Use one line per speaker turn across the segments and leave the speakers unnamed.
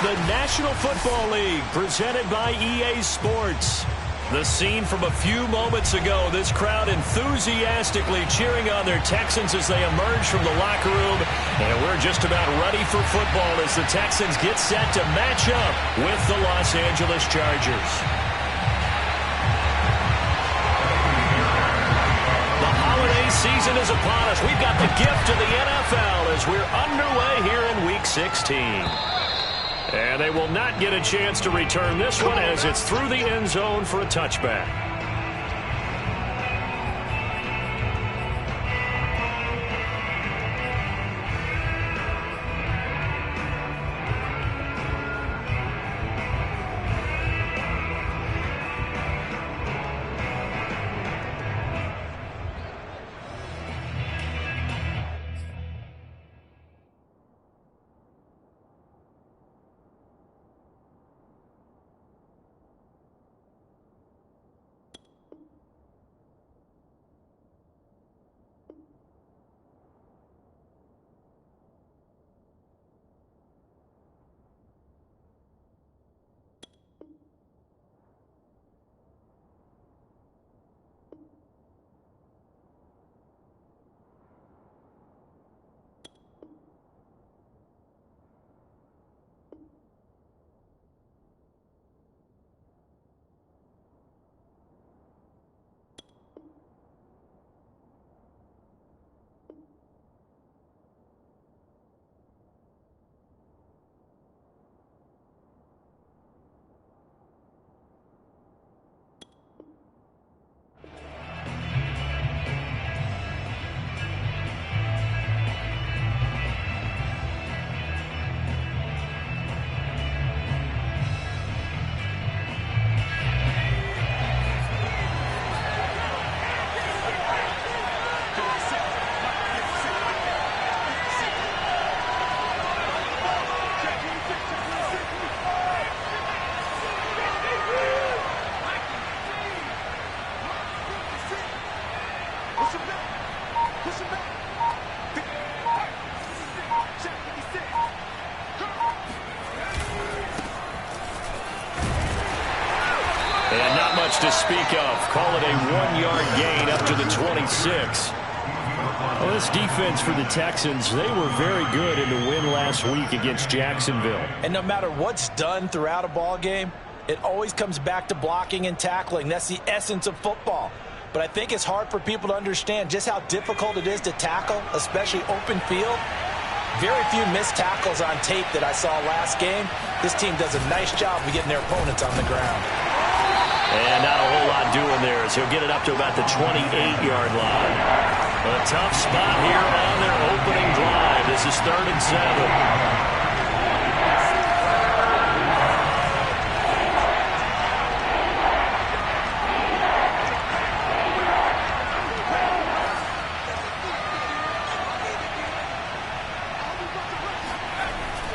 the National Football League, presented by EA Sports. The scene from a few moments ago, this crowd enthusiastically cheering on their Texans as they emerge from the locker room. And we're just about ready for football as the Texans get set to match up with the Los Angeles Chargers. The holiday season is upon us. We've got the gift of the NFL as we're underway here in Week 16. And they will not get a chance to return this one as it's through the end zone for a touchback. And not much to speak of. Call it a 1-yard gain up to the 26. Well, this defense for the Texans, they were very good in the win last week against Jacksonville.
And no matter what's done throughout a ball game, it always comes back to blocking and tackling. That's the essence of football. But I think it's hard for people to understand just how difficult it is to tackle, especially open field. Very few missed tackles on tape that I saw last game. This team does a nice job of getting their opponents on the ground.
And not a whole lot doing there as he'll get it up to about the 28-yard line. A tough spot here on their opening drive. This is 3rd and 7.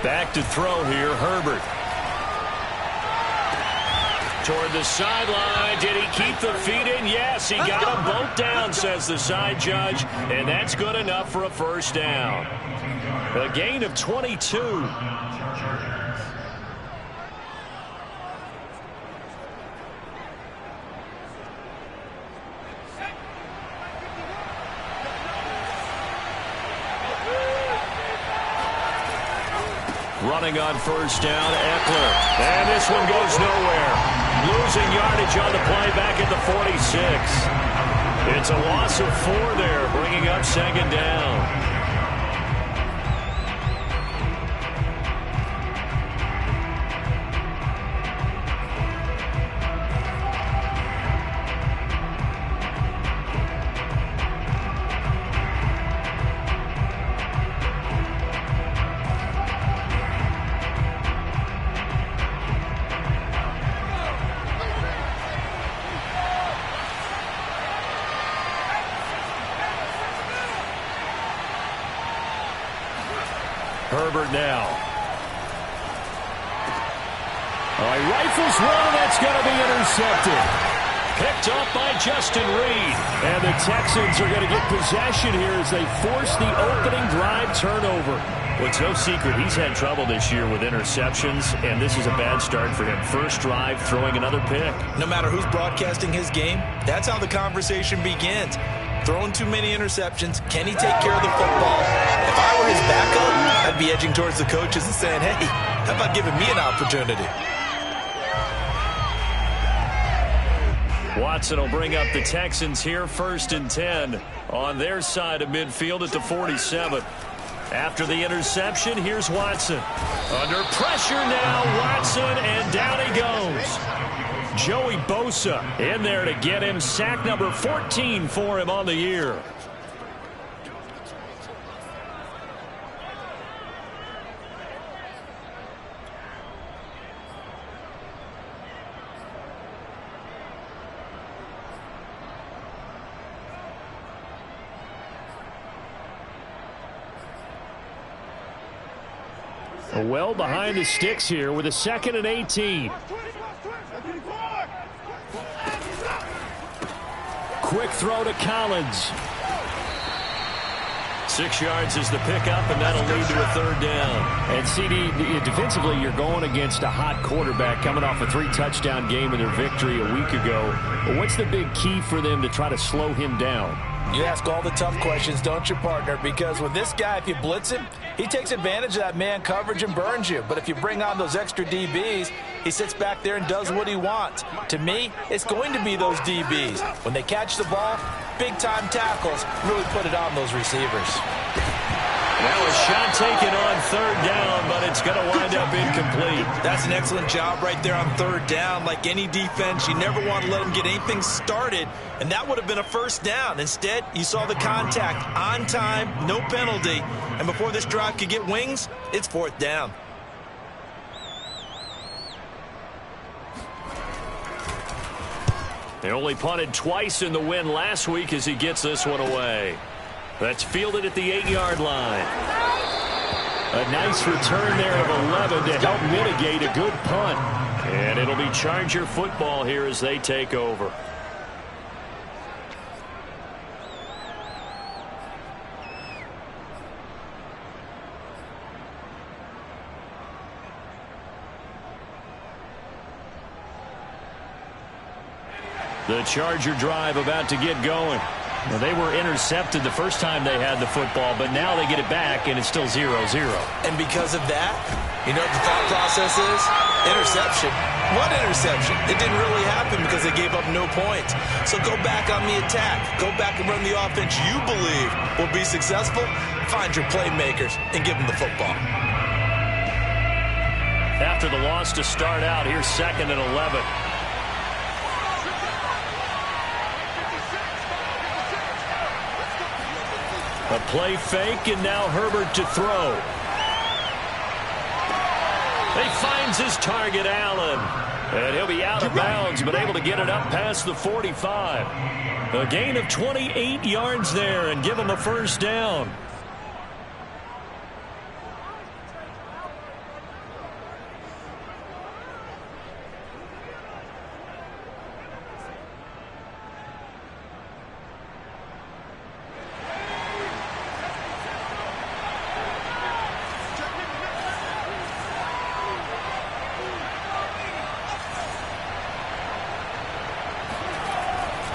Back to throw here, Herbert. Toward the sideline. Did he keep the feet in? Yes, he got them both down, says the side judge. And that's good enough for a first down. A gain of 22. Running on first down, Eckler. And this one goes nowhere. Losing yardage on the play back at the 46. It's a loss of 4 there, bringing up 2nd down. Herbert now. All right, rifles one, that's going to be intercepted. Picked up by Justin Reed. And the Texans are going to get possession here as they force the opening drive turnover. Well, it's no secret he's had trouble this year with interceptions, and this is a bad start for him. First drive, throwing another pick.
No matter who's broadcasting his game, that's how the conversation begins. Throwing too many interceptions. Can he take care of the football? If I were his backup, I'd be edging towards the coaches and saying, hey, how about giving me an opportunity?
Watson will bring up the Texans here, 1st and 10 on their side of midfield at the 47. After the interception, here's Watson. Under pressure now, Watson, and down he goes. Joey Bosa in there to get him. Sack number 14 for him on the year. Well behind the sticks here with a 2nd and 18. Quick throw to Collins. 6 yards is the pickup, and that'll lead to a 3rd down.
And CD, defensively, you're going against a hot quarterback coming off a 3-touchdown game in their victory a week ago. What's the big key for them to try to slow him down?
You ask all the tough questions, don't you, partner? Because with this guy, if you blitz him, he takes advantage of that man coverage and burns you. But if you bring on those extra DBs, he sits back there and does what he wants. To me, it's going to be those DBs. When they catch the ball, big-time tackles really put it on those receivers.
Now a shot taken on 3rd down, but it's going to wind up incomplete.
That's an excellent job right there on 3rd down. Like any defense, you never want to let them get anything started, and that would have been a 1st down. Instead, you saw the contact on time, no penalty, and before this drive could get wings, it's 4th down.
They only punted twice in the win last week as he gets this one away. That's fielded at the 8-yard line. A nice return there of 11 to help mitigate a good punt. And it'll be Charger football here as they take over. The Charger drive about to get going. Well, they were intercepted the first time they had the football, but now they get it back, and it's still 0-0.
And because of that, you know what the thought process is? Interception. What interception? It didn't really happen because they gave up no points. So go back on the attack. Go back and run the offense you believe will be successful. Find your playmakers and give them the football.
After the loss to start out, here's 2nd and 11. A play fake, and now Herbert to throw. He finds his target, Allen. And he'll be out of bounds, but able to get it up past the 45. A gain of 28 yards there and give him a 1st down.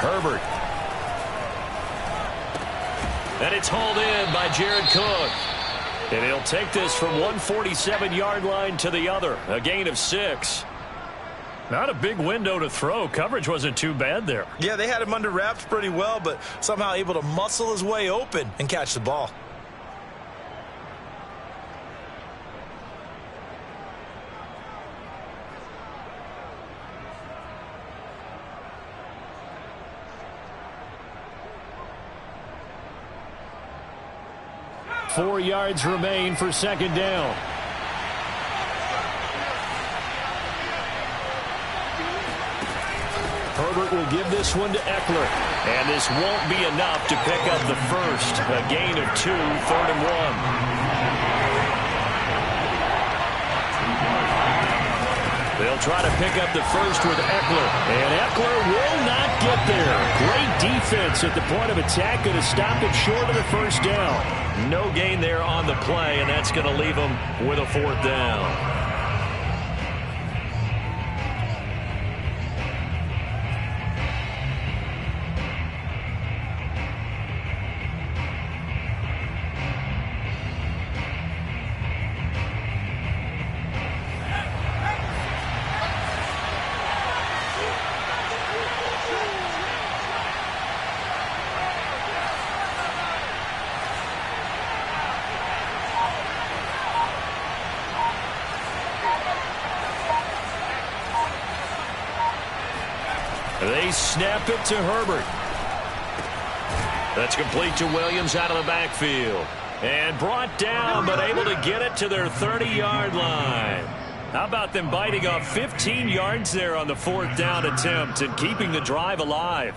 Herbert. And it's hauled in by Jared Cook. And he'll take this from one 47-yard line to the other. A gain of 6. Not a big window to throw. Coverage wasn't too bad there.
Yeah, they had him under wraps pretty well, but somehow able to muscle his way open and catch the ball.
Four yards remain for 2nd down. Herbert will give this one to Eckler. And this won't be enough to pick up the first. A gain of 2, 3rd and 1. They'll try to pick up the first with Eckler. And Eckler will not get there. Great defense at the point of attack. Going to stop it short of the first down. No gain there on the play, and that's going to leave them with a fourth down. They snap it to Herbert. That's complete to Williams out of the backfield. And brought down, but able to get it to their 30-yard line. How about them biting off 15 yards there on the fourth down attempt and keeping the drive alive?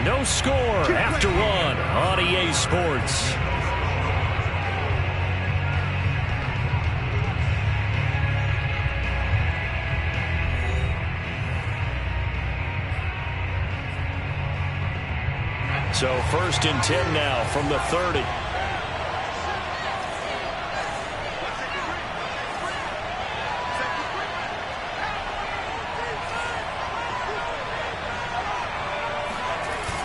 No score after one on EA Sports. So 1st and 10 now from the 30.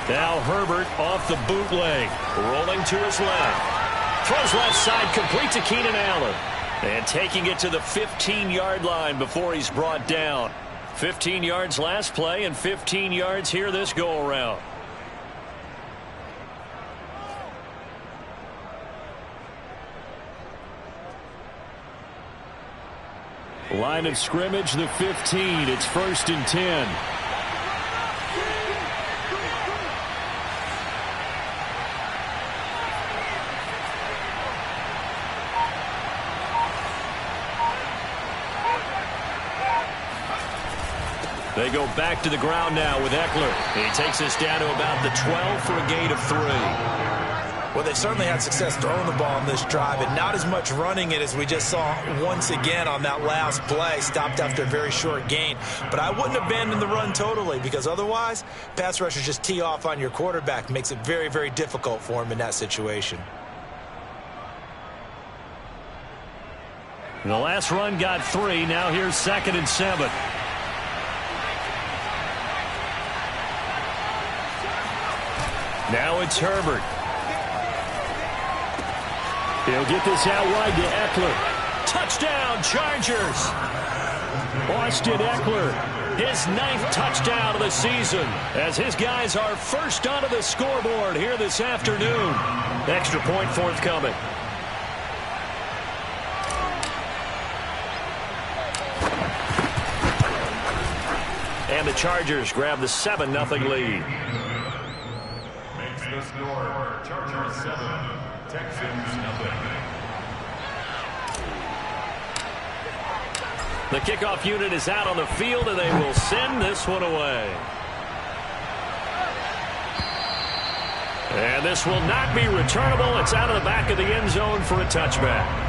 Now Herbert off the bootleg, rolling to his left. Throws left side, complete to Keenan Allen. And taking it to the 15-yard line before he's brought down. 15 yards last play and 15 yards here this go-around. Line of scrimmage, the 15. It's 1st and 10. They go back to the ground now with Eckler. He takes us down to about the 12 for a gain of 3.
Well, they certainly had success throwing the ball on this drive, and not as much running it as we just saw once again on that last play. Stopped after a very short gain. But I wouldn't abandon the run totally, because otherwise, pass rushers just tee off on your quarterback. Makes it very, very difficult for him in that situation.
The last run got 3. Now here's 2nd and 7. Now it's Herbert. He'll get this out wide to Eckler. Touchdown, Chargers. Austin Eckler, his 9th touchdown of the season, as his guys are first onto the scoreboard here this afternoon. Extra point forthcoming. And the Chargers grab the 7-0 lead.
The score, Chargers 7, Texans 0.
The kickoff unit is out on the field, and they will send this one away. And this will not be returnable. It's out of the back of the end zone for a touchback.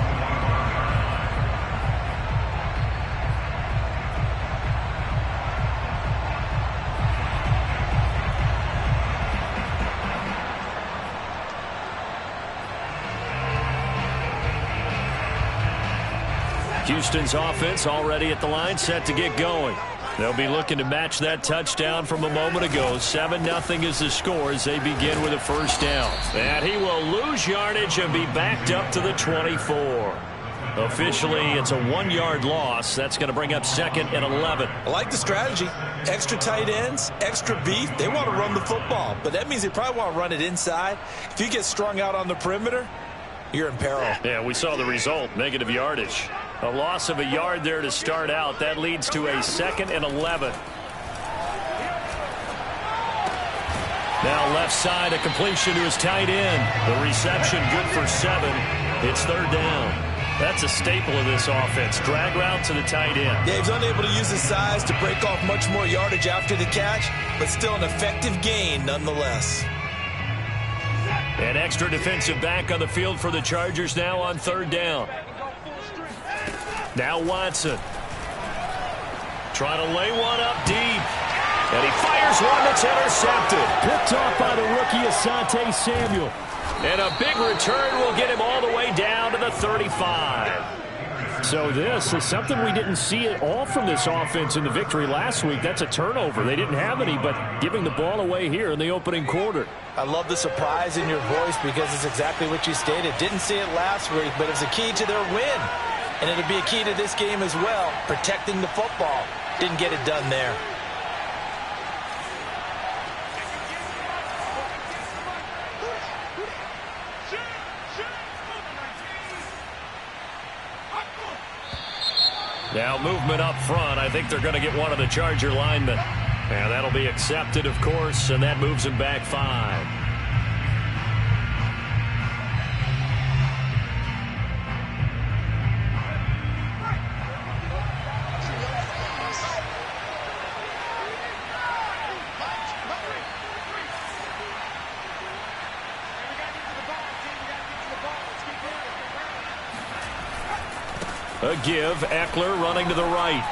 Houston's offense already at the line, set to get going. They'll be looking to match that touchdown from a moment ago. 7-0 is the score as they begin with a first down. And he will lose yardage and be backed up to the 24. Officially, it's a 1-yard loss. That's going to bring up 2nd and 11.
I like the strategy. Extra tight ends, extra beef. They want to run the football, but that means they probably want to run it inside. If you get strung out on the perimeter, you're in peril.
Yeah, we saw the result, negative yardage. A loss of a yard there to start out. That leads to a 2nd and 11. Now left side, a completion to his tight end. The reception good for 7. It's 3rd down. That's a staple of this offense. Drag route to the tight end.
Yeah, he's unable to use his size to break off much more yardage after the catch, but still an effective gain nonetheless.
An extra defensive back on the field for the Chargers now on third down. Now Watson. Trying to lay one up deep. And he fires one that's intercepted.
Picked off by the rookie Asante Samuel.
And a big return will get him all the way down to the 35.
So this is something we didn't see at all from this offense in the victory last week. That's a turnover. They didn't have any, but giving the ball away here in the opening quarter.
I love the surprise in your voice because it's exactly what you stated. Didn't see it last week, but it's a key to their win. And it'll be a key to this game as well, protecting the football. Didn't get it done there.
Now movement up front. I think they're going to get one of the Charger linemen. And that'll be accepted, of course, and that moves him back 5. A give. Eckler running to the right.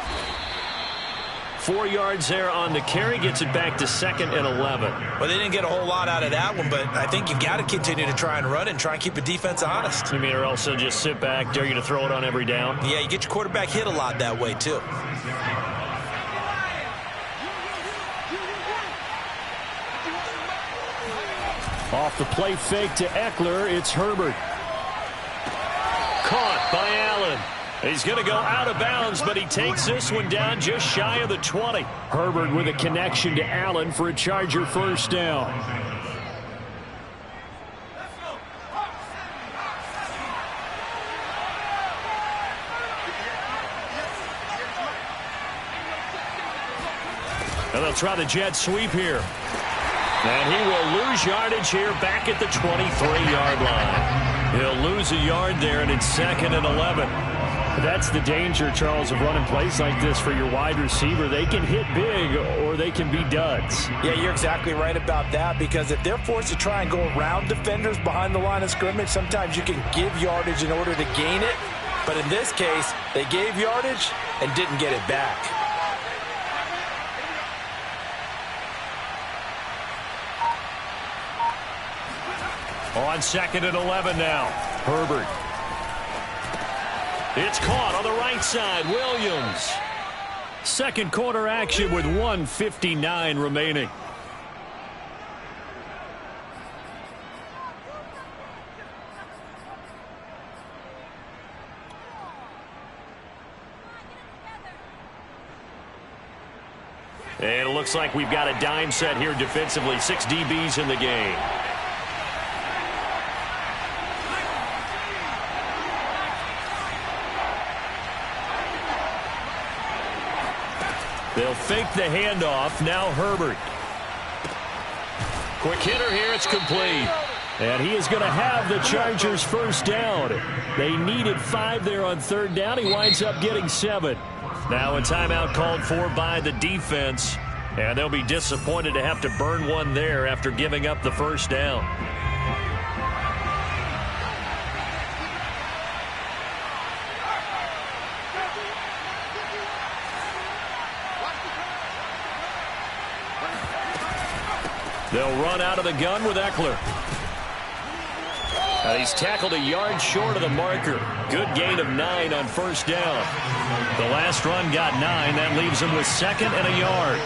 4 yards there on the carry. Gets it back to 2nd and 11.
Well, they didn't get a whole lot out of that one, but I think you've got to continue to try and run and try and keep the defense honest.
You mean or else they'll just sit back, dare you to throw it on every down?
Yeah, you get your quarterback hit a lot that way, too.
Off the play fake to Eckler, it's Herbert.
Caught by Allen. He's going to go out of bounds, but he takes this one down just shy of the 20.
Herbert with a connection to Allen for a Charger first down.
And they'll try the jet sweep here. And he will lose yardage here back at the 23-yard line. He'll lose a yard there, and it's 2nd and 11.
That's the danger, Charles, of running plays like this for your wide receiver. They can hit big or they can be duds.
Yeah, you're exactly right about that, because if they're forced to try and go around defenders behind the line of scrimmage, sometimes you can give yardage in order to gain it. But in this case, they gave yardage and didn't get it back.
On 2nd and 11 now. Herbert. It's caught on the right side. Williams. Second quarter action with 1:59 remaining. And it looks like we've got a dime set here defensively. 6 DBs in the game. They'll fake the handoff. Now Herbert. Quick hitter here. It's complete.
And he is going to have the Chargers first down. They needed 5 there on third down. He winds up getting 7.
Now a timeout called for by the defense. And they'll be disappointed to have to burn one there after giving up the first down. They'll run out of the gun with Eckler. And he's tackled a yard short of the marker. Good gain of 9 on first down. The last run got 9. That leaves him with 2nd and a yard.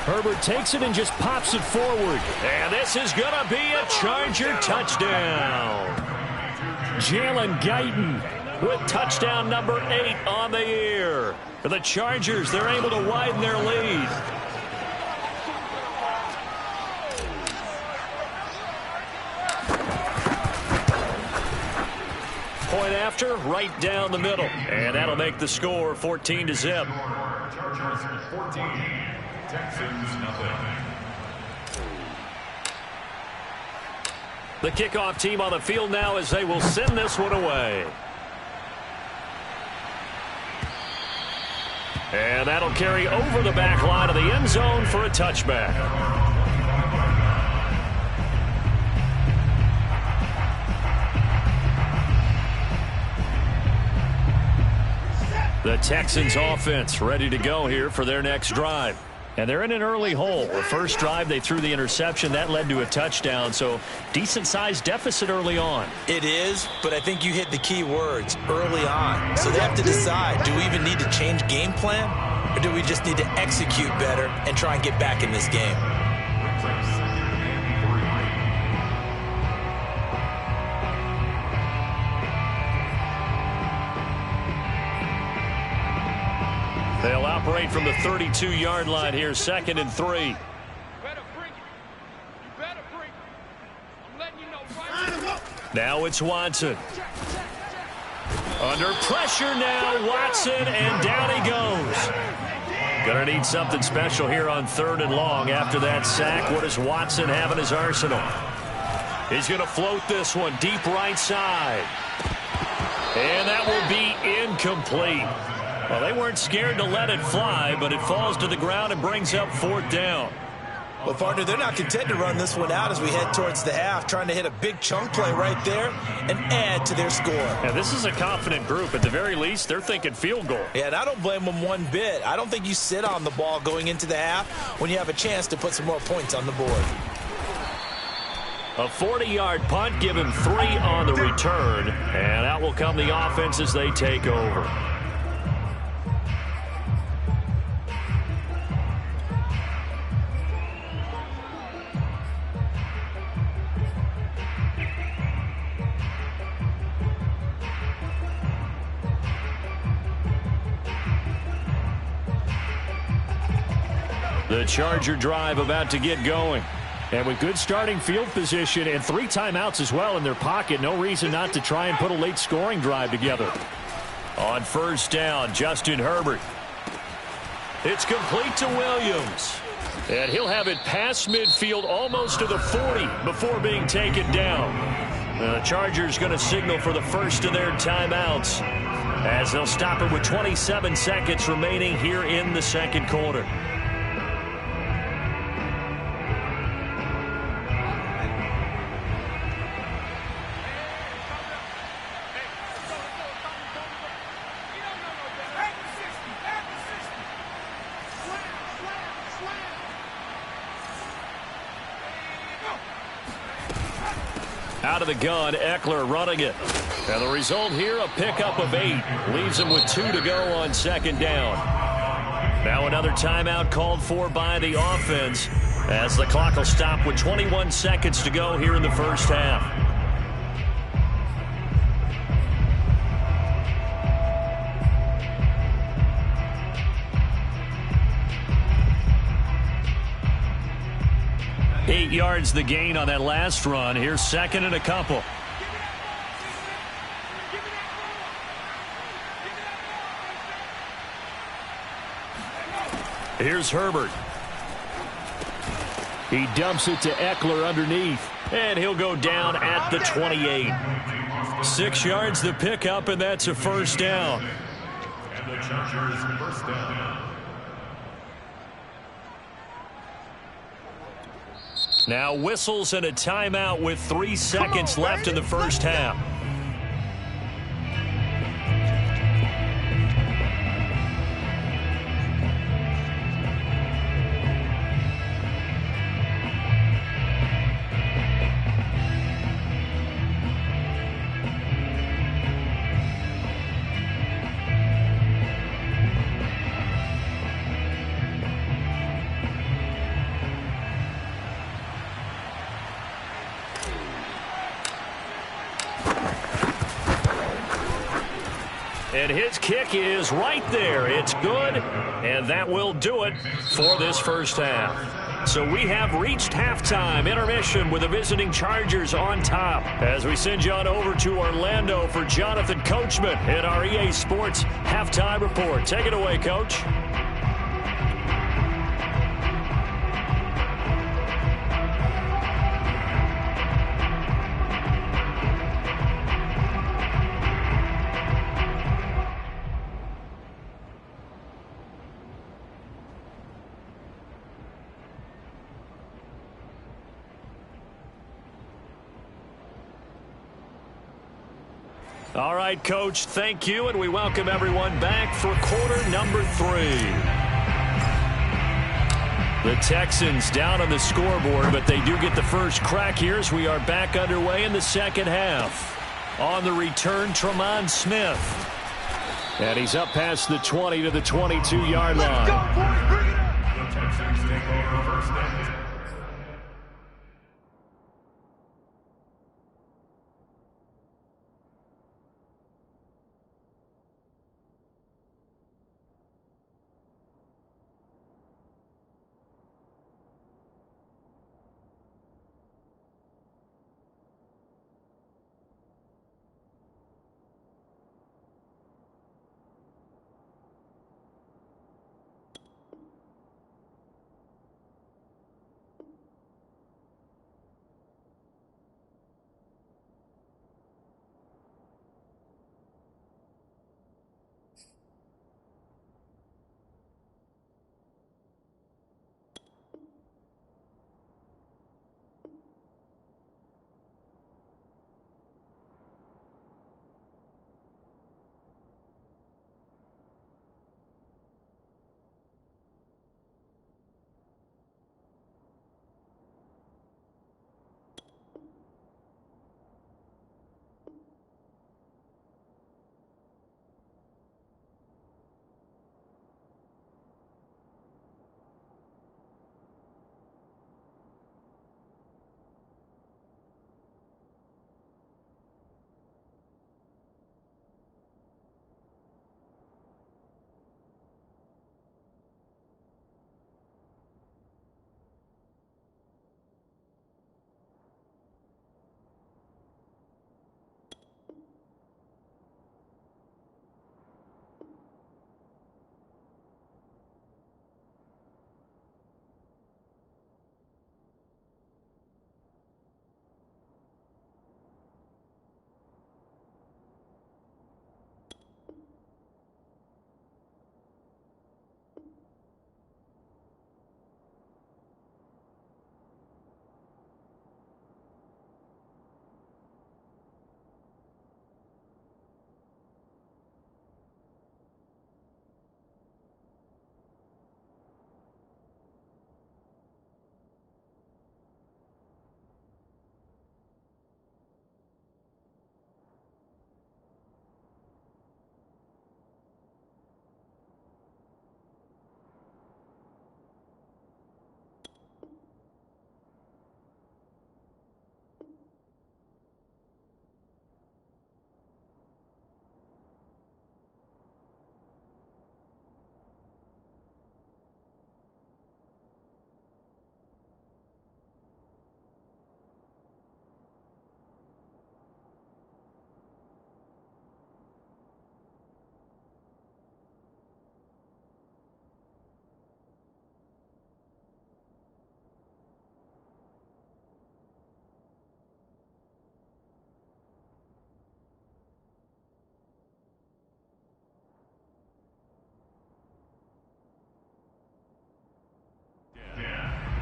Herbert takes it and just pops it forward.
And this is going to be a Charger touchdown.
Jalen Guyton
with touchdown number 8 on the year. For the Chargers, they're able to widen their lead. Point after, right down the middle. And that'll make the score 14-0.
Chargers 14, Texans, nothing.
The kickoff team on the field now as they will send this one away. And that'll carry over the back line of the end zone for a touchback. The Texans offense ready to go here for their next drive. And they're in an early hole. The first drive, they threw the interception. That led to a touchdown, so decent-sized deficit early on.
It is, but I think you hit the key words, early on. So they have to decide, do we even need to change game plan, or do we just need to execute better and try and get back in this game?
They'll operate from the 32-yard line here, 2nd and 3.
Better bring it. You better bring it. I'm letting you know right now.
Now it's Watson. Under pressure now, Watson, and down he goes. Gonna need something special here on 3rd and long. After that sack, what does Watson have in his arsenal? He's gonna float this one deep right side. And that will be incomplete. Well, they weren't scared to let it fly, but it falls to the ground and brings up 4th down.
Well, partner, they're not content to run this one out as we head towards the half, trying to hit a big chunk play right there and add to their score.
Yeah, this is a confident group. At the very least, they're thinking field goal.
Yeah, and I don't blame them one bit. I don't think you sit on the ball going into the half when you have a chance to put some more points on the board.
A 40-yard punt, give him 3 on the return, and out will come the offense as they take over. The Charger drive about to get going. And with good starting field position and 3 timeouts as well in their pocket, no reason not to try and put a late scoring drive together. On 1st down, Justin Herbert. It's complete to Williams. And he'll have it past midfield almost to the 40 before being taken down. The Chargers going to signal for the first of their timeouts as they'll stop it with 27 seconds remaining here in the 2nd quarter. Out of the gun, Eckler running it. And the result here, a pickup of 8. Leaves him with 2 to go on 2nd down. Now another timeout called for by the offense as the clock will stop with 21 seconds to go here in the first half. Eight yards the gain on that last run. Here's 2nd and a couple. Here's Herbert. He dumps it to Eckler underneath, and he'll go down at the 28. 6 yards the pickup, and that's a 1st down.
And the Chargers 1st down.
Now whistles and a timeout with 3 seconds left in the first half. And his kick is right there. It's good, and that will do it for this first half. So we have reached halftime, intermission with the visiting Chargers on top. As we send you on over to Orlando for Jonathan Coachman in our EA Sports Halftime Report. Take it away, Coach. All right, Coach, thank you, and we welcome everyone back for quarter number 3. The Texans down on the scoreboard, but they do get the first crack here as we are back underway in the second half. On the return, Tremont Smith. And he's up past the 20 to the 22-yard line.
Go, boys, bring it up.
The Texans take over first down.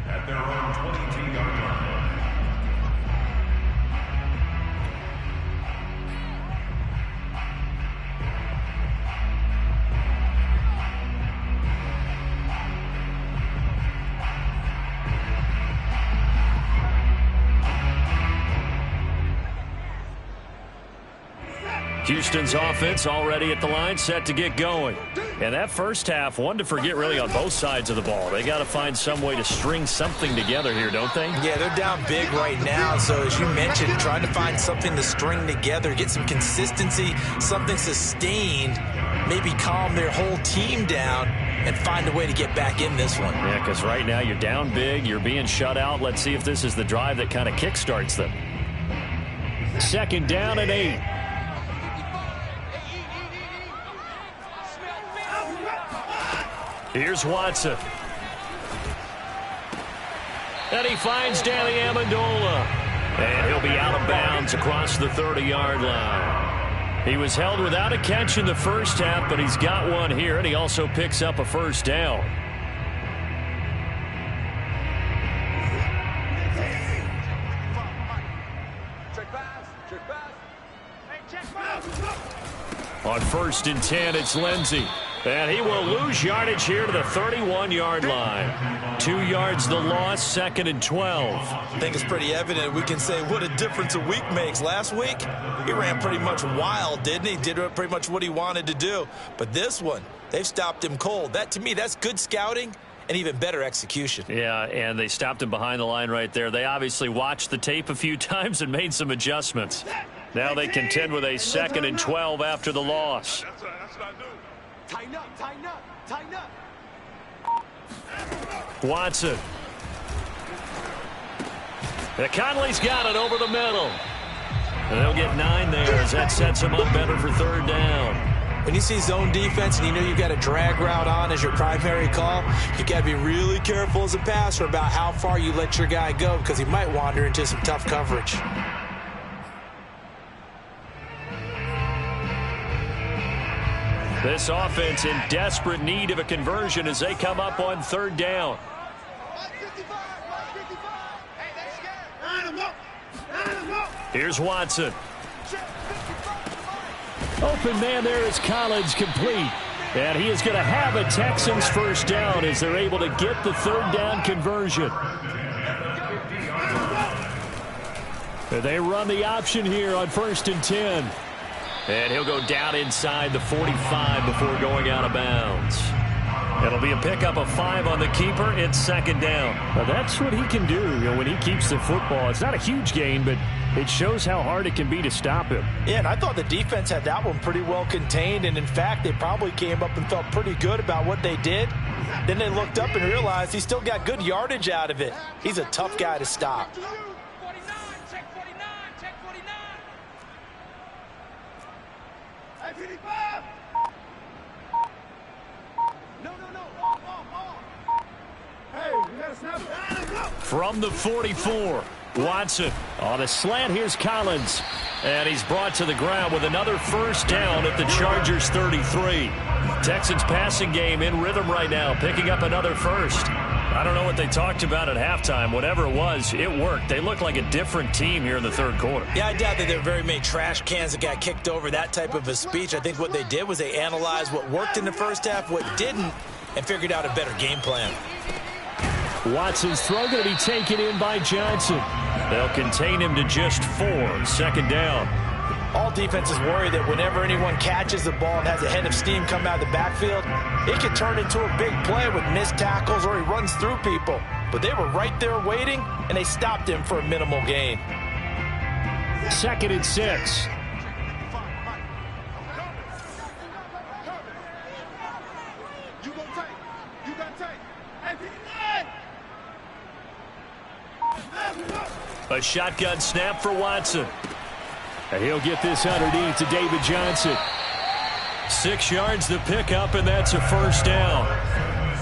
At their own 22-yard line.
Houston's offense already at the line, set to get going. And that first half, one to forget really on both sides of the ball. They got to find some way to string something together here, don't they?
Yeah, they're down big right now. So as you mentioned, trying to find something to string together, get some consistency, something sustained, maybe calm their whole team down and find a way to get back in this one.
Yeah, because right now you're down big, you're being shut out. Let's see if this is the drive that kind of kickstarts them. Second down and 8. Here's Watson. And he finds Danny Amendola. And he'll be out of bounds across the 30-yard line. He was held without a catch in the first half, but he's got one here, and he also picks up a first down.
Check pass. Check pass. Hey, check pass.
On 1st and 10, it's Lindsey. And he will lose yardage here to the 31-yard line. 2 yards the loss, 2nd and 12.
I think it's pretty evident we can say what a difference a week makes. Last week, he ran pretty much wild, didn't he? Did pretty much what he wanted to do. But this one, they've stopped him cold. That, to me, that's good scouting and even better execution.
Yeah, and they stopped him behind the line right there. They obviously watched the tape a few times and made some adjustments. Now they contend with a 2nd and 12 after the loss.
That's what I do. Tighten up, tighten up, tighten up.
Watson. Conley's got it over the middle. And they'll get 9 there as that sets him up better for 3rd down.
When you see zone defense and you know you've got a drag route on as your primary call, you got to be really careful as a passer about how far you let your guy go because he might wander into some tough coverage.
This offense in desperate need of a conversion as they come up on 3rd down. Here's Watson. Open man there is Collins, complete. And he is going to have a Texans 1st down as they're able to get the 3rd down conversion. They run the option here on 1st and 10. And he'll go down inside the 45 before going out of bounds. It'll be a pickup of 5 on the keeper. It's 2nd down.
Now that's what he can do, when he keeps the football. It's not a huge gain, but it shows how hard it can be to stop him.
Yeah, and I thought the defense had that one pretty well contained. And, in fact, they probably came up and felt pretty good about what they did. Then they looked up and realized he still got good yardage out of it. He's a tough guy to stop.
49, check 49, check 49. Hey, 55. No. Hey, we got to snap it.
From the 44, Watson on a slant. Here's Collins. And he's brought to the ground with another 1st down at the Chargers 33. Texans passing game in rhythm right now, picking up another 1st. I don't know what they talked about at halftime. Whatever it was, it worked. They look like a different team here in the 3rd quarter.
Yeah, I doubt that there were very many trash cans that got kicked over, that type of a speech. I think what they did was they analyzed what worked in the 1st half, what didn't, and figured out a better game plan.
Watson's throw going to be taken in by Johnson. They'll contain him to just 4. 2nd down.
All defenses worry that whenever anyone catches the ball and has a head of steam come out of the backfield, it can turn into a big play with missed tackles or he runs through people. But they were right there waiting, and they stopped him for a minimal gain.
2nd and 6. A shotgun snap for Watson.
And he'll get this underneath to David Johnson.
6 yards the pickup, and that's a 1st down.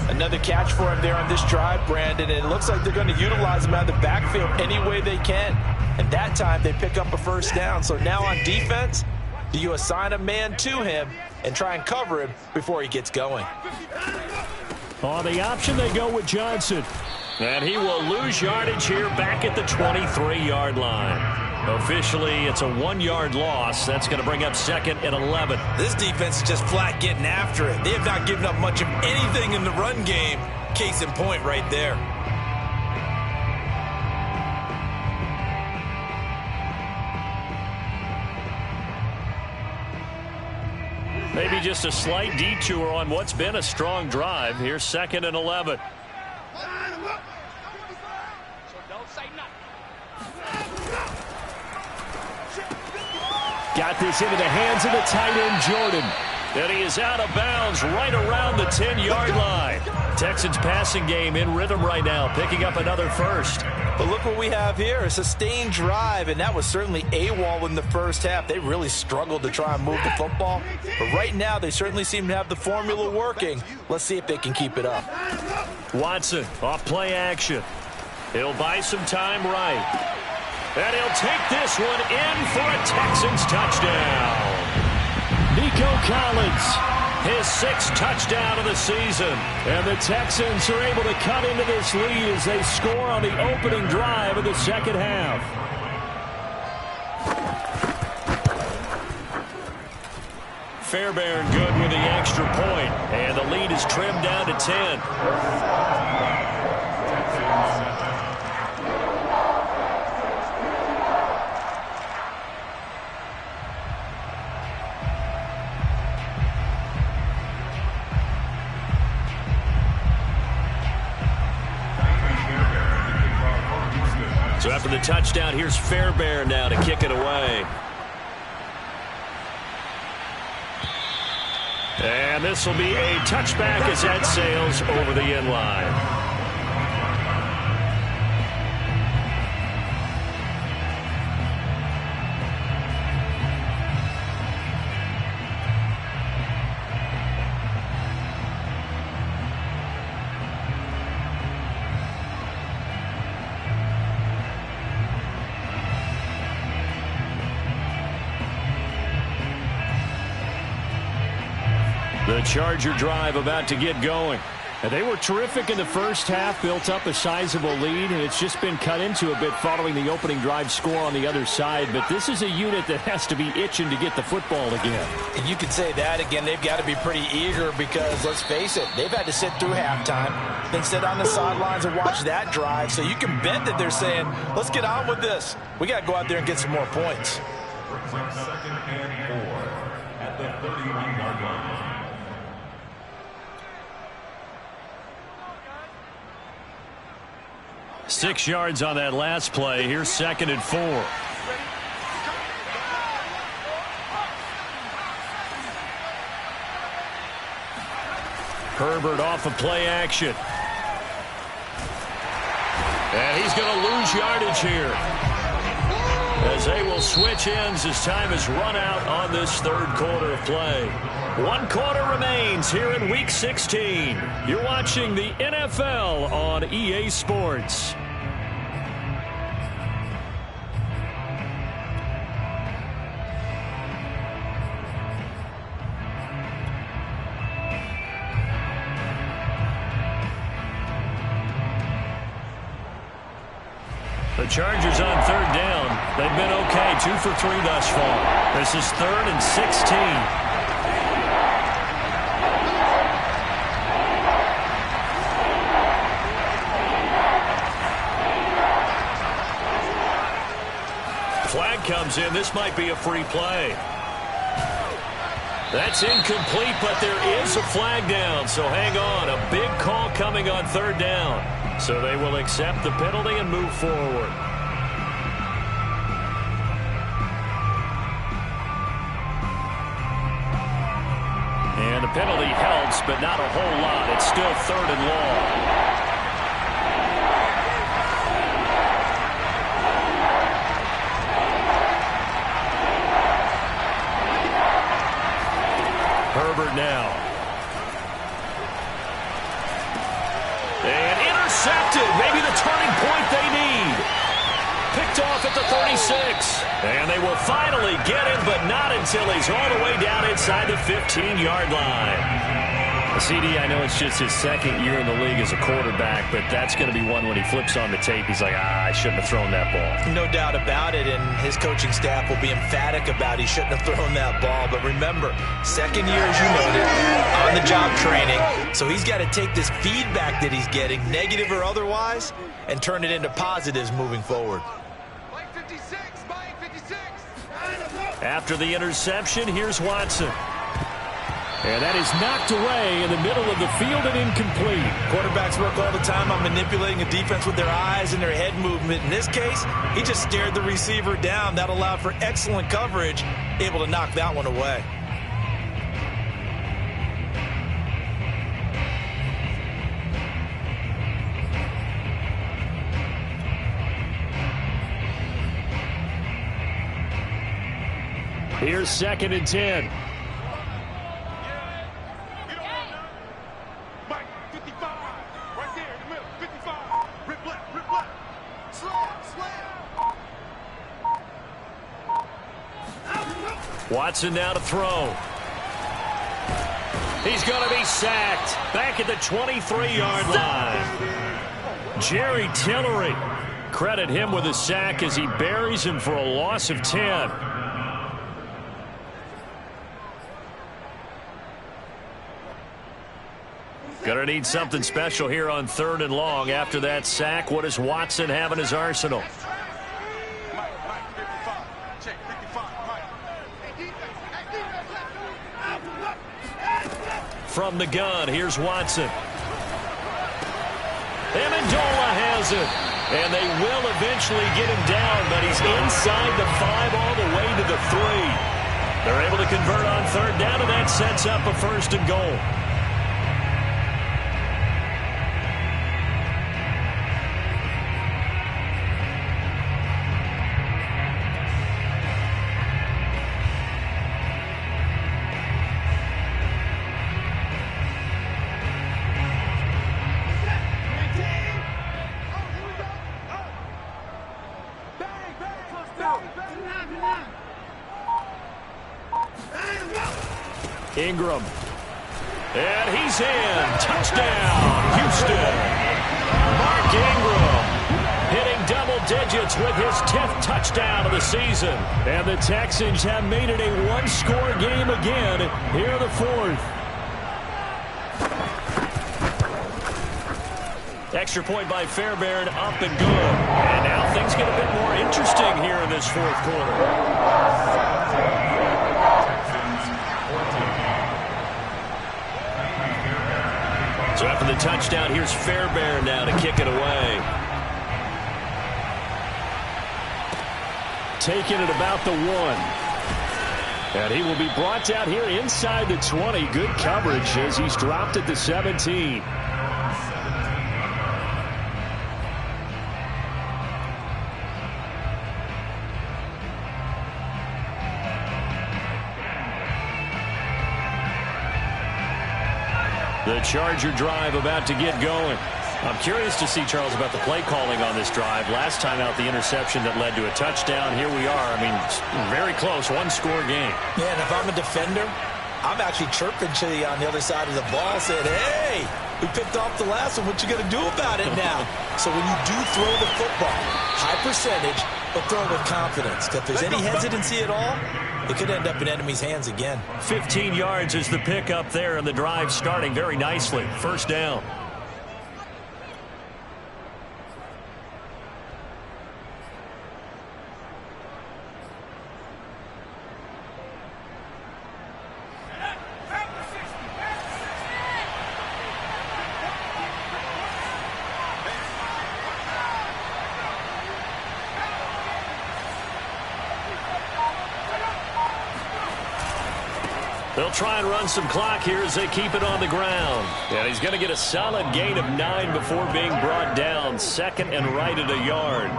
Another catch for him there on this drive, Brandon, and it looks like they're going to utilize him out of the backfield any way they can. And that time they pick up a 1st down. So now on defense, do you assign a man to him and try and cover him before he gets going?
On the option, they go with Johnson.
And he will lose yardage here back at the 23-yard line. Officially, it's a 1-yard loss. That's going to bring up 2nd and 11.
This defense is just flat getting after it. They have not given up much of anything in the run game. Case in point right there.
Maybe just a slight detour on what's been a strong drive. Here's 2nd and 11.
Got this into the hands of the tight end, Jordan.
And he is out of bounds right around the 10-yard line. Texans passing game in rhythm right now, picking up another 1st.
But look what we have here, a sustained drive, and that was certainly AWOL in the 1st half. They really struggled to try and move the football. But right now, they certainly seem to have the formula working. Let's see if they can keep it up.
Watson off play action. He'll buy some time right. And he'll take this one in for a Texans touchdown.
Nico Collins,
his 6th touchdown of the season.
And the Texans are able to cut into this lead as they score on the opening drive of the 2nd half.
Fairbairn good with the extra point, and the lead is trimmed down to 10. So after the touchdown, here's Fairbairn now to kick it away. And this will be a touchback as that sails over the end line. The Charger drive about to get going. And they were terrific in the first half, built up a sizable lead, and it's just been cut into a bit following the opening drive score on the other side. But this is a unit that has to be itching to get the football again.
And you could say that again. They've got to be pretty eager because, let's face it, they've had to sit through halftime, then sit on the sidelines and watch that drive. So you can bet that they're saying, let's get on with this. We got to go out there and get some more points.
Second and 4 at the 31-yard line.
Six yards on that last play. Here's second and 4. Herbert off of play action. And he's going to lose yardage here, as they will switch ends as time has run out on this third quarter of play. 1 quarter remains here in Week 16. You're watching the NFL on EA Sports. The Chargers on third down. They've been okay, 2 for 3 thus far. This is 3rd and 16. Flag comes in. This might be a free play. That's incomplete, but there is a flag down, so hang on. A big call coming on third down. So they will accept the penalty and move forward. And the penalty helps, but not a whole lot. It's still 3rd and long. Herbert now. And intercepted. Maybe the turning point they need. Picked off at the 36. And they will finally get him, but not until he's all the way down inside the 15-yard line. CD, I know it's just his second year in the league as a quarterback, but that's going to be one when he flips on the tape. He's like, I shouldn't have thrown that ball.
No doubt about it, and his coaching staff will be emphatic about he shouldn't have thrown that ball. But remember, second year, as you noted, on-the-job training. So he's got to take this feedback that he's getting, negative or otherwise, and turn it into positives moving forward.
Mike 56, Mike 56.
After the interception, here's Watson. And that is knocked away in the middle of the field and incomplete.
Quarterbacks work all the time on manipulating a defense with their eyes and their head movement. In this case, he just stared the receiver down. That allowed for excellent coverage, able to knock that one away.
Here's 2nd and 10. Watson now to throw. He's going to be sacked back at the 23-yard line. Jerry Tillery, credit him with a sack as he buries him for a loss of 10. Gonna need something special here on 3rd and long. After that sack, what does Watson have in his arsenal? From the gun, here's Watson. Amendola has it. And they will eventually get him down, but he's inside the 5 all the way to the 3. They're able to convert on 3rd down, and that sets up a 1st and goal. Ingram. And he's in. Touchdown, Houston. Mark Ingram hitting double digits with his 10th touchdown of the season. And the Texans have made it a one-score game again here in the 4th. Extra point by Fairbairn, up and good. And now things get a bit more interesting here in this 4th quarter. So after the touchdown, here's Fairbairn now to kick it away. Taking it about the 1. And he will be brought down here inside the 20. Good coverage as he's dropped at the 17. The Charger drive about to get going. I'm curious to see, Charles, about the play calling on this drive. Last time out, the interception that led to a touchdown. Here we are. I mean, very close, one-score game.
Yeah, and if I'm a defender, I'm actually chirping to you on the other side of the ball, saying, hey, we picked off the last one. What you going to do about it now? So when you do throw the football, high percentage, but throw it with confidence. If there's any hesitancy at all, it could end up in enemy's hands again.
15 yards is the pick up there, and the drive starting very nicely. 1st down. They'll try and run some clock here as they keep it on the ground. And he's going to get a solid gain of 9 before being brought down. 2nd and right at a yard.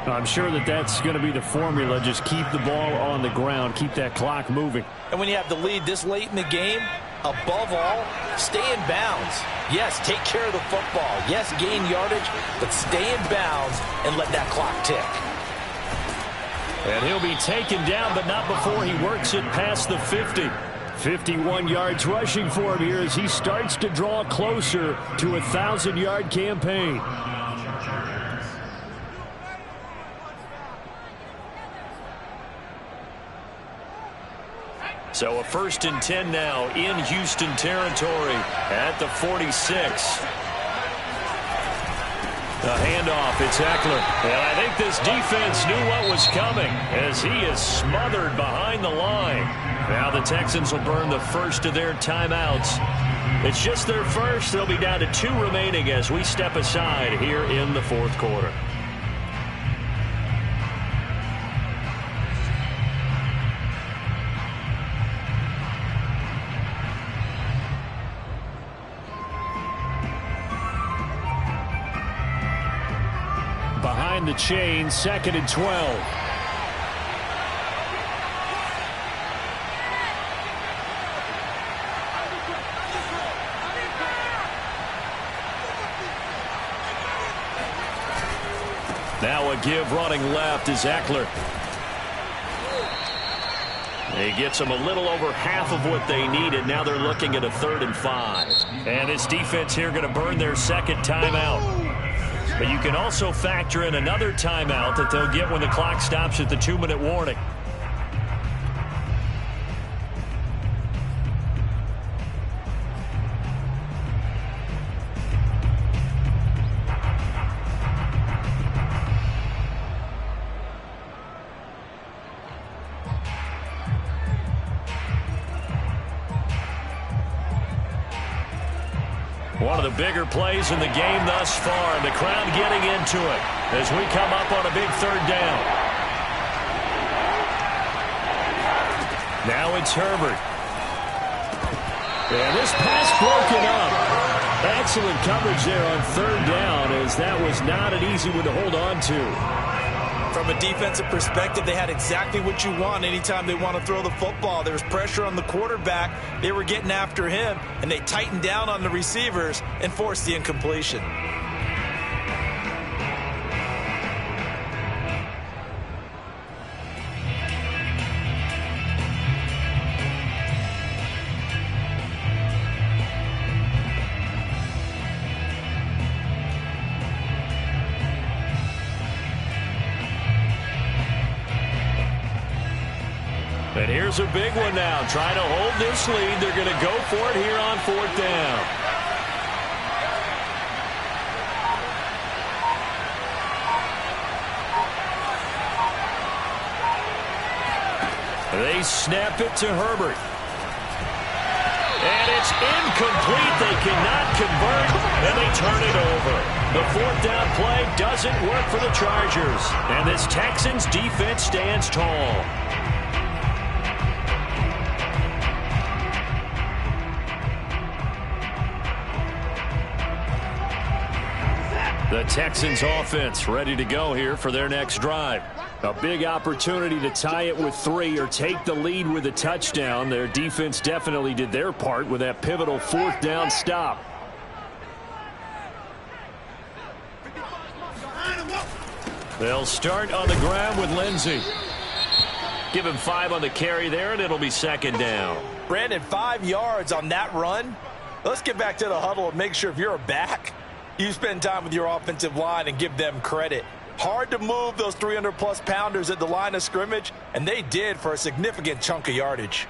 I'm sure that's going to be the formula. Just keep the ball on the ground. Keep that clock moving.
And when you have the lead this late in the game, above all, stay in bounds. Yes, take care of the football. Yes, gain yardage, but stay in bounds and let that clock tick.
And he'll be taken down, but not before he works it past the 50. 51 yards rushing for him here as he starts to draw closer to a 1,000-yard campaign. So a 1st and 10 now in Houston territory at the 46. The handoff, it's Eckler. And I think this defense knew what was coming as he is smothered behind the line. Now the Texans will burn the first of their timeouts. It's just their first. They'll be down to 2 remaining as we step aside here in the 4th quarter. Behind the chain, 2nd and 12. Now a give running left is Eckler. He gets them a little over half of what they needed. Now they're looking at a 3rd and 5. And this defense here going to burn their 2nd timeout. But you can also factor in another timeout that they'll get when the clock stops at the 2-minute warning. One of the bigger plays in the game thus far, and the crowd getting into it as we come up on a big third down. Now it's Herbert. And this pass broken up. Excellent coverage there on third down, as that was not an easy one to hold on to.
From a defensive perspective, they had exactly what you want anytime they want to throw the football. There was pressure on the quarterback. They were getting after him, and they tightened down on the receivers and forced the incompletion.
And here's a big one now. Trying to hold this lead. They're going to go for it here on fourth down. They snap it to Herbert. And it's incomplete. They cannot convert, and they turn it over. The fourth down play doesn't work for the Chargers. And this Texans defense stands tall. The Texans offense ready to go here for their next drive. A big opportunity to tie it with 3 or take the lead with a touchdown. Their defense definitely did their part with that pivotal fourth down stop. They'll start on the ground with Lindsey. Give him 5 on the carry there, and it'll be second down.
Brandon, 5 yards on that run. Let's get back to the huddle and make sure if you're a back, you spend time with your offensive line and give them credit. Hard to move those 300-plus pounders at the line of scrimmage, and they did for a significant chunk of yardage.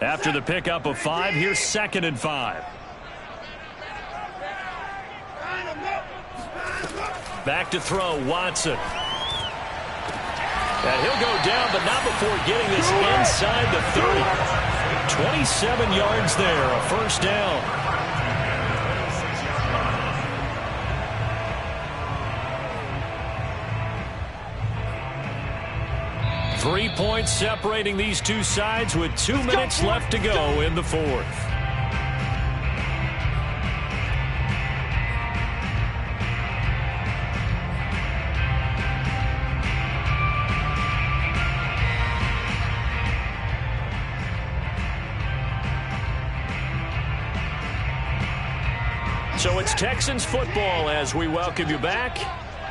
After the pickup of 5, here's 2nd and 5. Back to throw, Watson. And he'll go down, but not before getting this inside the 30. 27 yards there, a first down. Three points separating these two sides with 2 minutes left to go in the fourth. So it's Texans football as we welcome you back.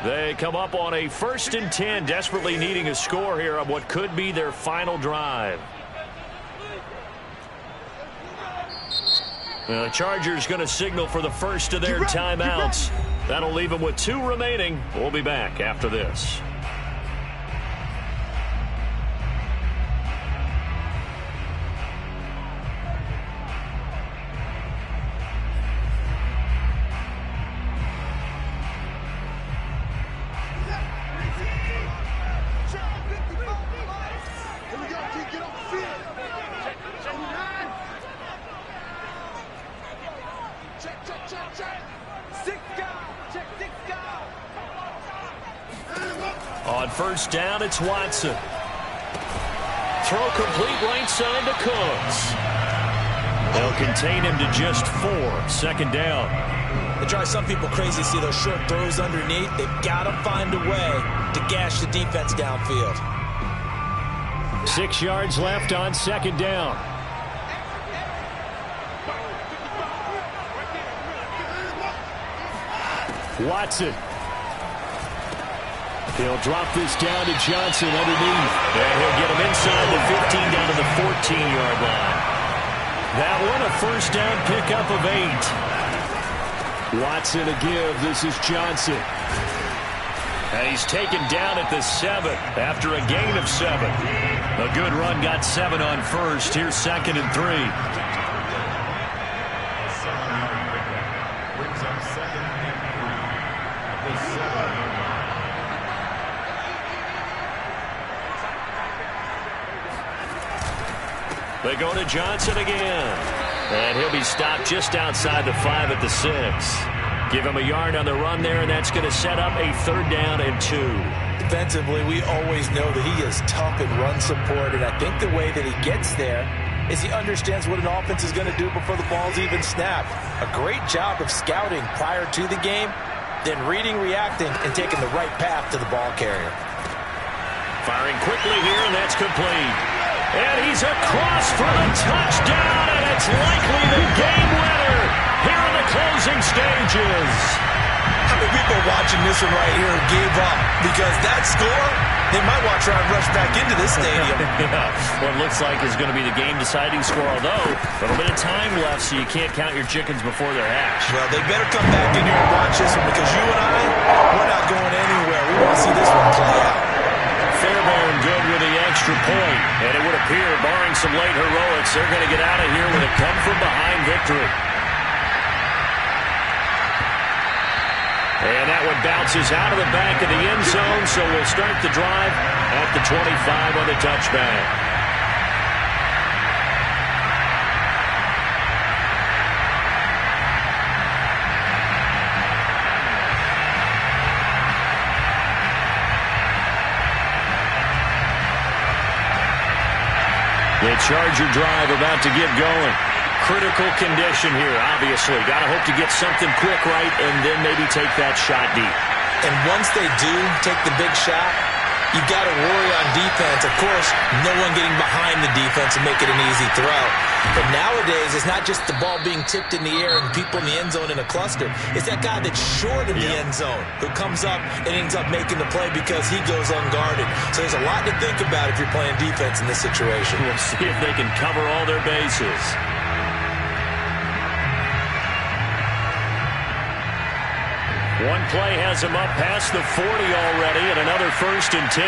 They come up on a 1st and 10, desperately needing a score here on what could be their final drive. The Chargers going to signal for the first of their timeouts. That'll leave them with 2 remaining. We'll be back after this. On first down, it's Watson. Throw complete right side to Cooks. They'll contain him to just 4. 2nd down.
They drive some people crazy to see those short throws underneath. They've got to find a way to gash the defense downfield.
6 yards left on 2nd down. Watson. He'll drop this down to Johnson underneath. And he'll get him inside the 15 down to the 14-yard line. That one a first down pickup of 8. Watson a give. This is Johnson. And he's taken down at the 7 after a gain of 7. A good run got 7 on first. Here's 2nd and 3.
Brings up 2nd and 3 at the 7.
They go to Johnson again. And he'll be stopped just outside the 5 at the 6. Give him a yard on the run there, and that's going to set up a 3rd down and 2.
Defensively, we always know that he is tough in run support, and I think the way that he gets there is he understands what an offense is going to do before the ball's even snapped. A great job of scouting prior to the game, then reading, reacting, and taking the right path to the ball carrier.
Firing quickly here, and that's complete. And he's across for the touchdown, and it's likely the game winner here in the closing stages.
How many people watching this one right here gave up? Because that score, they might watch around rush back into this stadium.
Yeah, what looks like is going to be the game-deciding score, although a little bit of time left, so you can't count your chickens before they're hatched.
Well, they better come back in here and watch this one, because you and I, we're not going anywhere. We want to see this one play out.
Fairbairn good with the extra point, and it would appear, barring some late heroics, they're going to get out of here with a come-from-behind victory. And that one bounces out of the back of the end zone, so we'll start the drive at the 25 on the touchback. The Charger drive about to get going. Critical condition here, obviously. Got to hope to get something quick right and then maybe take that shot deep.
And once they do take the big shot, you've got to worry on defense. Of course, no one getting behind the defense and make it an easy throw. But nowadays, it's not just the ball being tipped in the air and people in the end zone in a cluster. It's that guy that's short of the end zone who comes up and ends up making the play because he goes unguarded. So there's a lot to think about if you're playing defense in this situation.
We'll see if they can cover all their bases. One play has him up past the 40 already, and another 1st and 10.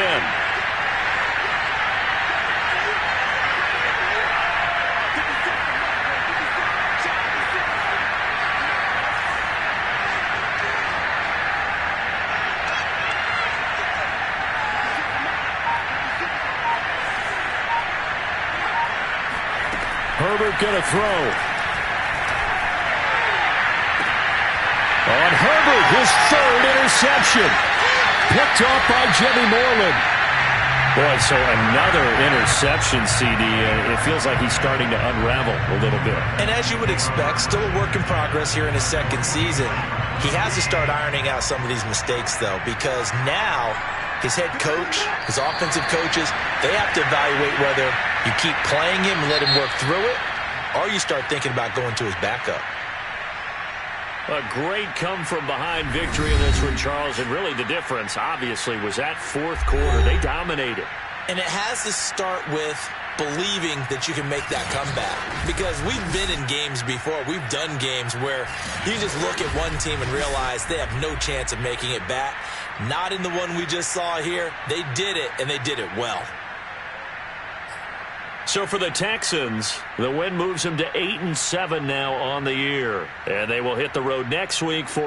Herbert going to throw. On Herbert, his 3rd interception. Picked off by Jimmy Moreland. Boy, so another interception, CD. It feels like he's starting to unravel a little bit.
And as you would expect, still a work in progress here in his 2nd season. He has to start ironing out some of these mistakes, though, because now his head coach, his offensive coaches, they have to evaluate whether you keep playing him and let him work through it, or you start thinking about going to his backup.
A great come-from-behind victory in this one, Charles, and really the difference, obviously, was that 4th quarter. They dominated.
And it has to start with believing that you can make that comeback. Because we've been in games before. We've done games where you just look at one team and realize they have no chance of making it back. Not in the one we just saw here. They did it, and they did it well.
So for the Texans, the win moves them to 8-7 now on the year. And they will hit the road next week for